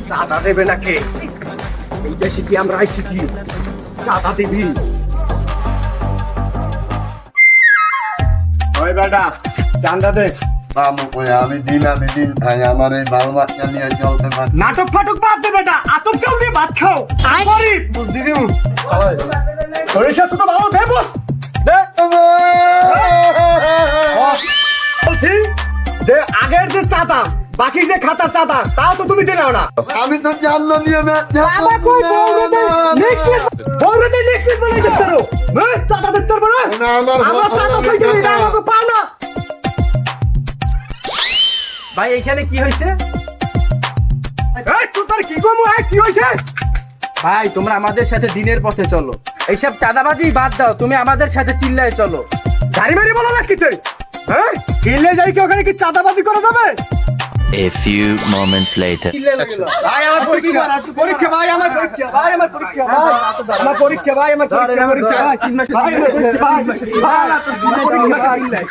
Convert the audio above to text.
চাঁদা দেবে না কে? এই দেশে কি আমরা আইছি কি চাঁদা দিবি? ওই বেটা চাঁদা দে। আমি দিন খাই আমার এই বাল বাচ্চা নিয়ে চলতে পারি। নাটক ফাটক বাদ দে বেটা, আতপ চাল দিয়ে ভাত খাও। গরিব বুঝদি দিমু। সরিষা তো ভালো দে বস। দে বলছি যে আগের যে চাঁদা বাকি যে খাতার চাঁদা তাও তো তুমি দিলাও না। আমি তো জানলো নিয়ে না আবার কই বউরে দে নেক্সট বলে দিতে পারো। চাঁদা দিতে পারবো না। না, আমরা চাঁদা চাইতে না আমাকে পাও না। ভাই এখানে কি হয়েছে? এই তোর কি কমু কি হইছে? ভাই তোমরা আমাদের সাথে দিনের পথে চলো, এইসব চাঁদাবাজি বাদ দাও, তুমি আমাদের সাথে চিল্লায় চলো। গাড়ি মারি বলা না কি তুই? হ্যাঁ চিল্লে যাই কি ওখানে কি চাঁদাবাজি করা যাবে? A few moments later. ভাই আমার পরীক্ষা ভাই আমার পরীক্ষা ভাই আমার পরীক্ষা আমার পরীক্ষা ভাই আমার পরীক্ষা ভাই আমার পরীক্ষা ভাই